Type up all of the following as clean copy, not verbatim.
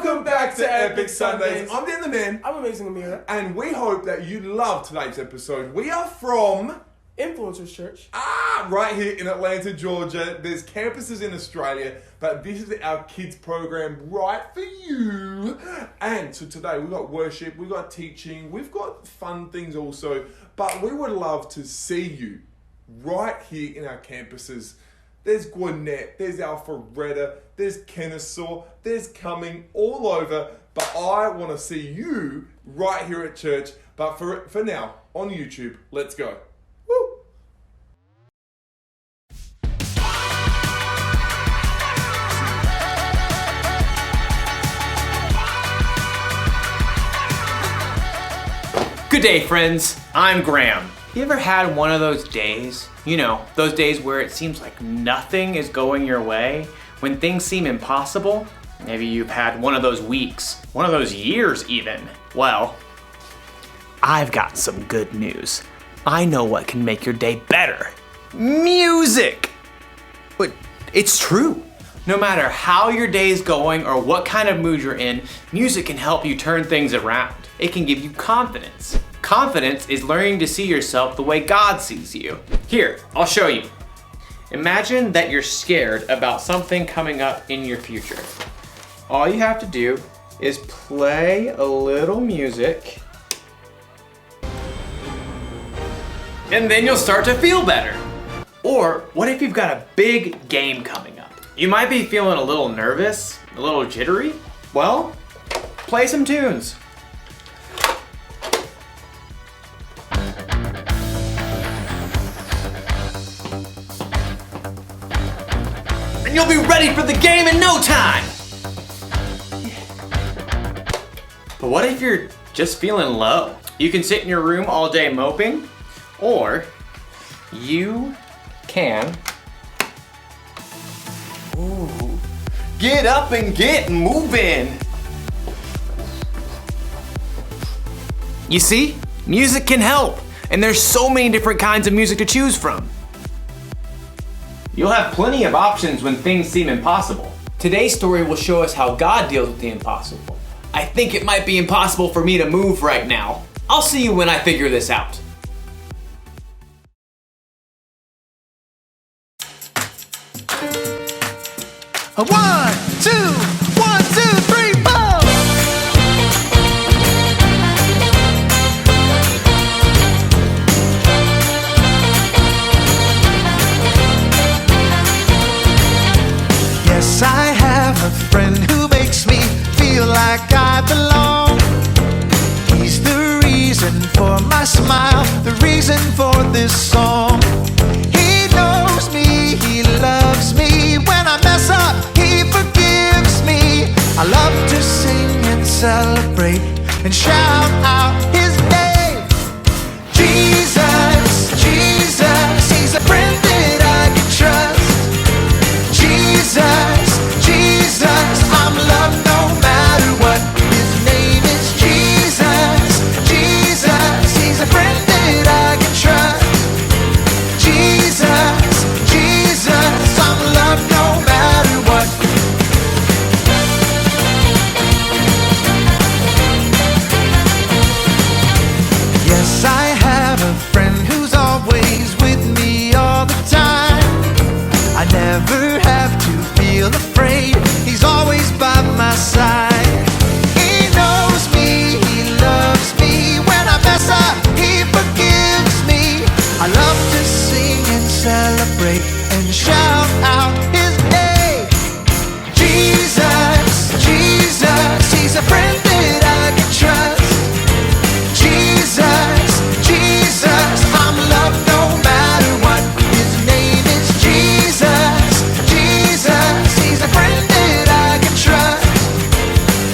Welcome back to Epic Sundays. I'm Dan the Man. I'm Amazing Amira. And we hope that you love today's episode. We are from Influencers Church. Right here in Atlanta, Georgia. There's campuses in Australia, but this is our kids program right for you. And so today we've got worship, we've got teaching, we've got fun things also, but we would love to see you right here in our campuses. There's Gwinnett, there's Alpharetta, there's Kennesaw, there's Cumming, all over. But I want to see you right here at church. But for now, on YouTube, let's go. Woo! Good day, friends. I'm Graham. You ever had one of those days? You know, those days where it seems like nothing is going your way, when things seem impossible? Maybe you've had one of those weeks, one of those years even. Well, I've got some good news. I know what can make your day better. Music! But it's true. No matter how your day is going or what kind of mood you're in, music can help you turn things around. It can give you confidence. Confidence is learning to see yourself the way God sees you. Here, I'll show you. Imagine that you're scared about something coming up in your future. All you have to do is play a little music, and then you'll start to feel better. Or what if you've got a big game coming up? You might be feeling a little nervous, a little jittery. Well, play some tunes. And you'll be ready for the game in no time. But what if you're just feeling low? You can sit in your room all day moping, or you can get up and get moving. You see, music can help, and there's so many different kinds of music to choose from. You'll have plenty of options when things seem impossible. Today's story will show us how God deals with the impossible. I think it might be impossible for me to move right now. I'll see you when I figure this out. One, two, 3, 4. Yes, I have a friend who makes me feel like I belong. He's the reason for my smile, the reason for this song. He knows me, he loves me. When I mess up, he forgives me. I love to sing and celebrate and shout out his name. Jesus, Jesus, he's a friend that I can trust. Jesus, Jesus, I'm loved no matter what. His name is Jesus, Jesus, he's a friend that I can trust. Jesus, Jesus, I'm loved no matter what. Yes, I have a friend who's always with me all the time. I never have to feel afraid. He's always by my side. He knows me, he loves me. When I mess up, he forgives me. I love to sing and celebrate and shout out his name. Jesus, Jesus, he's a friend that I can trust. Jesus, Jesus, I'm loved no matter what. His name is Jesus, Jesus, he's a friend that I can trust.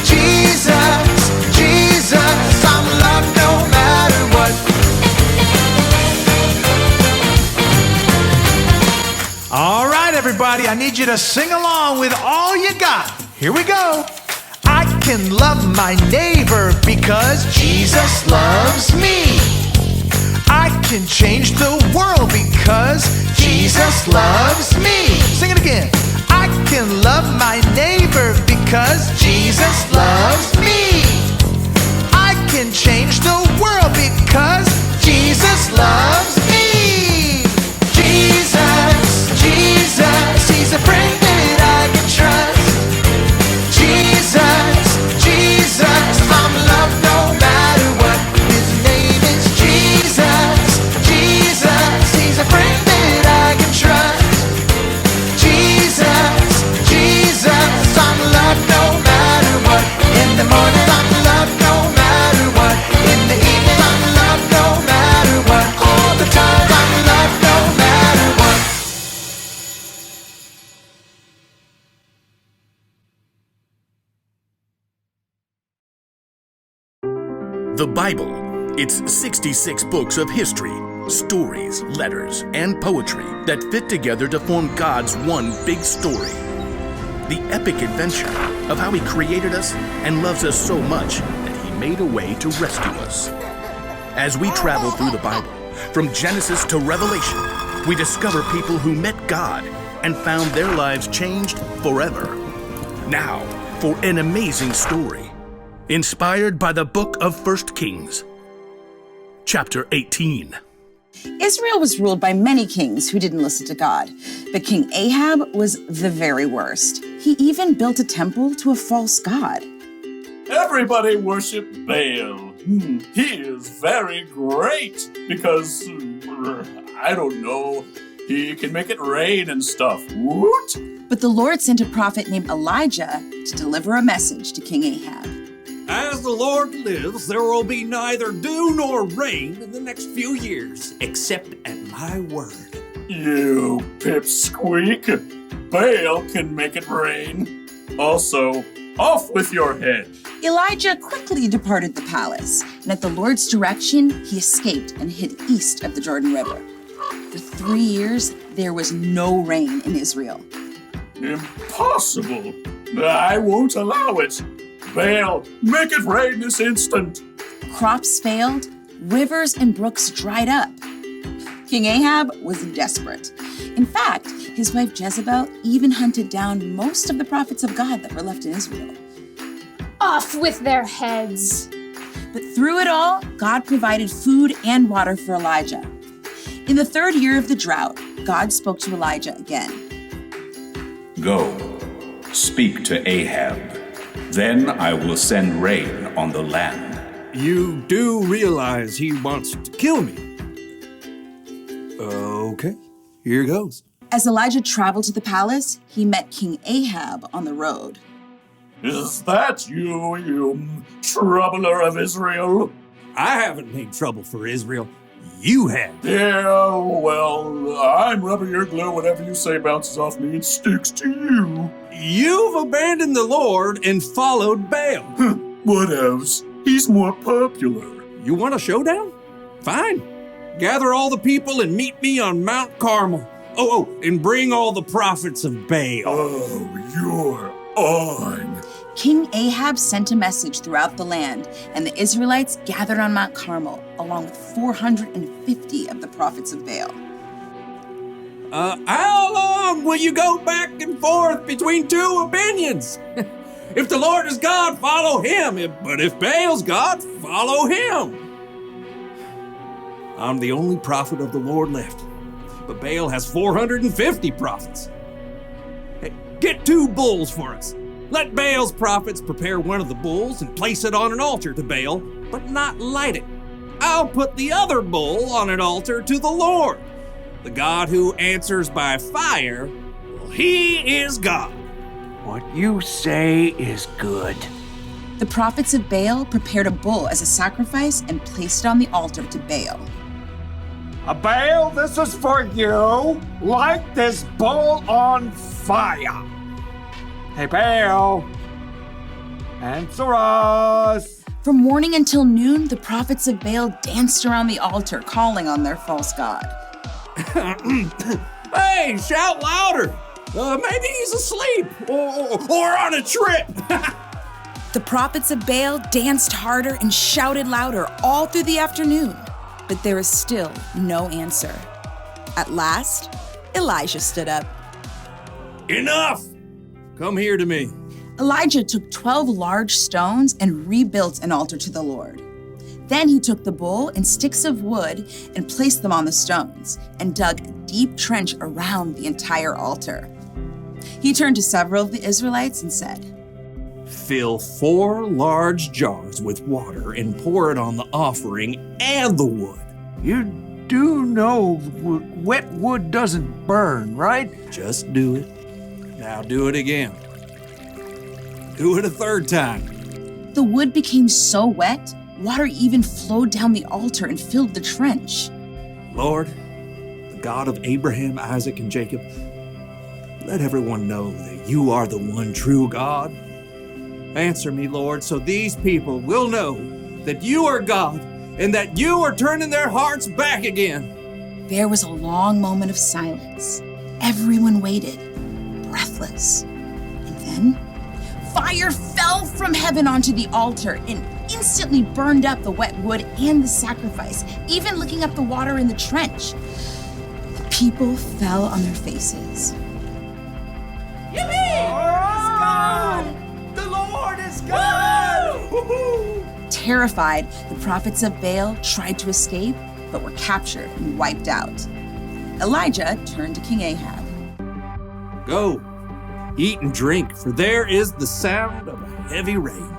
Jesus, Jesus, I'm loved no matter what. All right, everybody, I need you to sing along with all you got. Here we go. I can love my neighbor because Jesus loves me. I can change the world because Jesus loves me. Sing it again. I can love my neighbor because Jesus Jesus loves me. I can change the world because Jesus loves me. Jesus, Jesus, he's a friend that I can trust. Jesus, Jesus, I'm loved no matter what. His name is Jesus, Jesus, he's a friend that I can trust. Jesus, Jesus, I'm loved no matter what. In the morning I'm loved no matter what. In the evening I'm loved no matter what. All the time I'm loved no matter what. The Bible. It's 66 books of history, stories, letters, and poetry that fit together to form God's one big story. The epic adventure of how He created us and loves us so much that He made a way to rescue us. As we travel through the Bible, from Genesis to Revelation, we discover people who met God and found their lives changed forever. Now, for an amazing story, inspired by the book of 1 Kings. Chapter 18. Israel was ruled by many kings who didn't listen to God, but King Ahab was the very worst. He even built a temple to a false god. Everybody worship Baal. He is very great because, I don't know, he can make it rain and stuff. Woot! But the Lord sent a prophet named Elijah to deliver a message to King Ahab. As the Lord lives, there will be neither dew nor rain in the next few years, except at my word. You pipsqueak. Baal can make it rain. Also, off with your head. Elijah quickly departed the palace, and at the Lord's direction, he escaped and hid east of the Jordan River. For 3 years, there was no rain in Israel. Impossible. I won't allow it. Baal, make it rain this instant. Crops failed, rivers and brooks dried up. King Ahab was desperate. In fact, his wife Jezebel even hunted down most of the prophets of God that were left in Israel. Off with their heads. But through it all, God provided food and water for Elijah. In the 3rd year of the drought, God spoke to Elijah again. Go, speak to Ahab. Then I will send rain on the land. You do realize he wants to kill me. Okay, here goes. As Elijah traveled to the palace, he met King Ahab on the road. Is that you, you troubler of Israel? I haven't made trouble for Israel. You have. Yeah, well, I'm rubber, you're glue. Whatever you say bounces off me and sticks to you. You've abandoned the Lord and followed Baal. What else? He's more popular. You want a showdown? Fine. Gather all the people and meet me on Mount Carmel. Oh, and bring all the prophets of Baal. Oh, you're on. King Ahab sent a message throughout the land, and the Israelites gathered on Mount Carmel, along with 450 of the prophets of Baal. How long will you go back and forth between two opinions? If the Lord is God, follow him. But if Baal's God, follow him. I'm the only prophet of the Lord left, but Baal has 450 prophets. Hey, get 2 bulls for us. Let Baal's prophets prepare one of the bulls and place it on an altar to Baal, but not light it. I'll put the other bull on an altar to the Lord. The God who answers by fire, well, he is God. What you say is good. The prophets of Baal prepared a bull as a sacrifice and placed it on the altar to Baal. Baal, this is for you. Light this bull on fire. Hey, Baal, answer us. From morning until noon, the prophets of Baal danced around the altar, calling on their false god. Hey, shout louder. Maybe he's asleep or on a trip. The prophets of Baal danced harder and shouted louder all through the afternoon, but there was still no answer. At last, Elijah stood up. Enough! Come here to me. Elijah took 12 large stones and rebuilt an altar to the Lord. Then he took the bull and sticks of wood and placed them on the stones and dug a deep trench around the entire altar. He turned to several of the Israelites and said, Fill 4 large jars with water and pour it on the offering and the wood. You do know wet wood doesn't burn, right? Just do it. Now do it again. Do it a third time. The wood became so wet, water even flowed down the altar and filled the trench. Lord, the God of Abraham, Isaac, and Jacob, let everyone know that you are the one true God. Answer me, Lord, so these people will know that you are God and that you are turning their hearts back again. There was a long moment of silence. Everyone waited, breathless. And then, fire fell from heaven onto the altar and instantly burned up the wet wood and the sacrifice, even licking up the water in the trench. The people fell on their faces. The Lord is God! Terrified, the prophets of Baal tried to escape, but were captured and wiped out. Elijah turned to King Ahab. Go, eat and drink, for there is the sound of a heavy rain.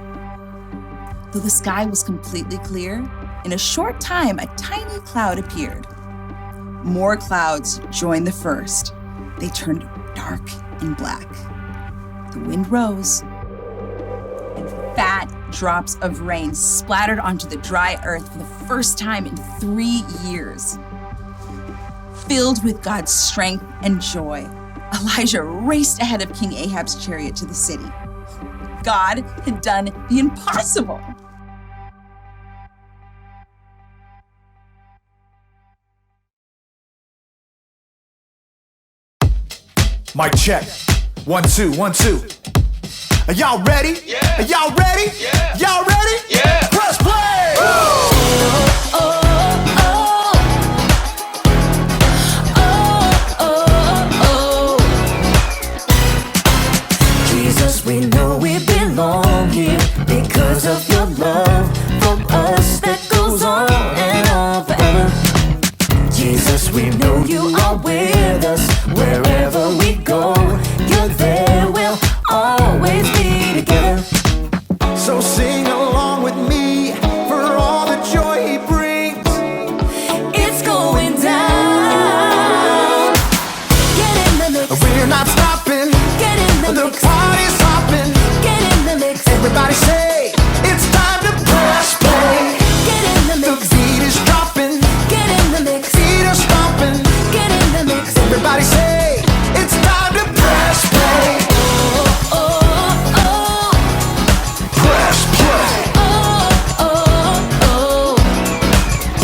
Though the sky was completely clear, in a short time a tiny cloud appeared. More clouds joined the first. They turned dark and black. The wind rose, and fat drops of rain splattered onto the dry earth for the first time in 3 years. Filled with God's strength and joy, Elijah raced ahead of King Ahab's chariot to the city. God had done the impossible. Mic check. 1, 2, 1, 2. Are y'all ready? Yeah. Are y'all ready? Yeah. Y'all ready? Yeah. Press play! Jesus, we know we belong here because of your love for us that goes on and on forever. Jesus, we know you are with us wherever we go. You're there, we'll always be together. So sing along with me for all the joy he brings. It's going down. Get in the mix. We're not stopping. Get in the The mix. party's hopping. Get in the mix. Everybody say it's time to press play. Get in the The mix. beat is dropping. Get in the mix. Feet are stomping. Get in the mix. Everybody say it's time to press play. Oh, oh, oh. Press play. Oh, oh, oh.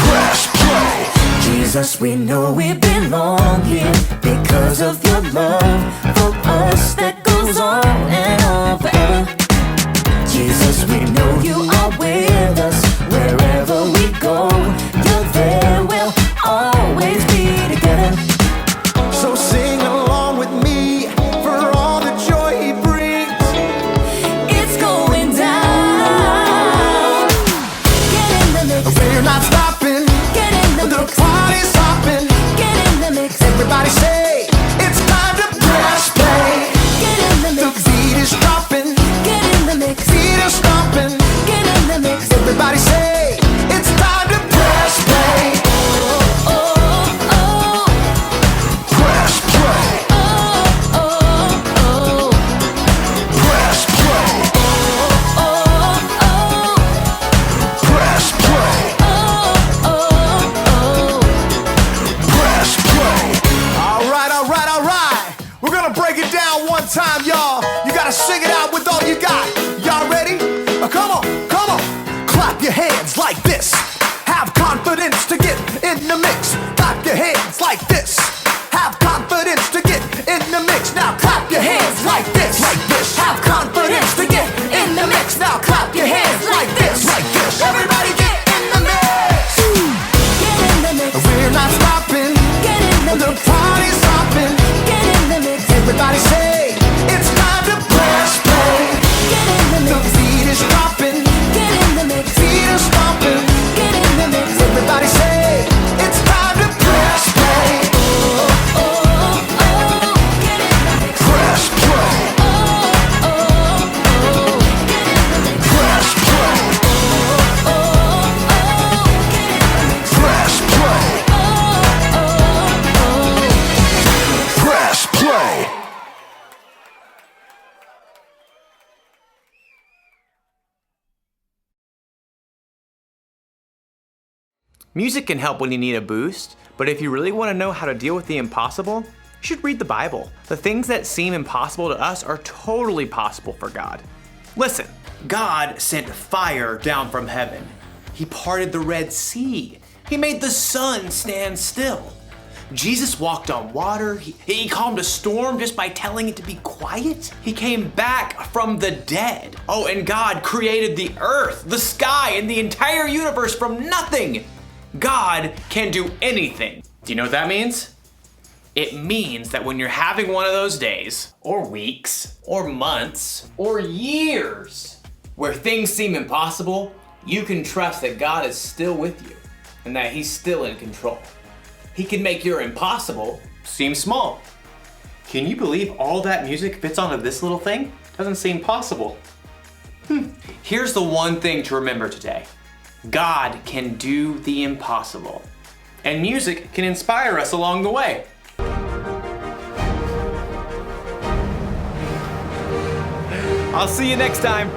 Press play. Jesus, we know we belong here because of your love for us that goes on and on forever. Jesus, we know you are with us wherever we go. You're there, we'll always be together. So sing along with me for all the joy he brings. It's going down. Get in the mix. We're not stopping. Get in the The mix. party's hopping. Get in the mix. Everybody say it's time to press play. Get in the The mix. beat is dropping. Get in the mix. Feet are stomping. Get in the mix. Everybody say it's time to press play. Oh, oh, oh. Press play. Oh, oh, oh. Press play. Oh, oh. Press play. Oh, oh. Press play. All right, all right, all right. We're gonna break it down one time, y'all. You gotta sing it out with all you got. Y'all ready? Come on, come on. Clap your hands like this. Have confidence to get in the mix. Clap your hands like this. Have confidence to get in the mix. Now clap your hands like this. Like this. Have confidence to get in the mix. Now clap your hands like this. Like this. Everybody get in the mix. Get in the mix. We're not stopping. Get in the The mix. party's hopping. Get in the mix. Everybody say it's time to press play. Music can help when you need a boost, but if you really want to know how to deal with the impossible, you should read the Bible. The things that seem impossible to us are totally possible for God. Listen, God sent fire down from heaven. He parted the Red Sea. He made the sun stand still. Jesus walked on water. He calmed a storm just by telling it to be quiet. He came back from the dead. Oh, and God created the earth, the sky, and the entire universe from nothing. God can do anything. Do you know what that means? It means that when you're having one of those days, or weeks, or months, or years, where things seem impossible, you can trust that God is still with you and that He's still in control. He can make your impossible seem small. Can you believe all that music fits onto this little thing? Doesn't seem possible. Here's the one thing to remember today. God can do the impossible, and music can inspire us along the way. I'll see you next time.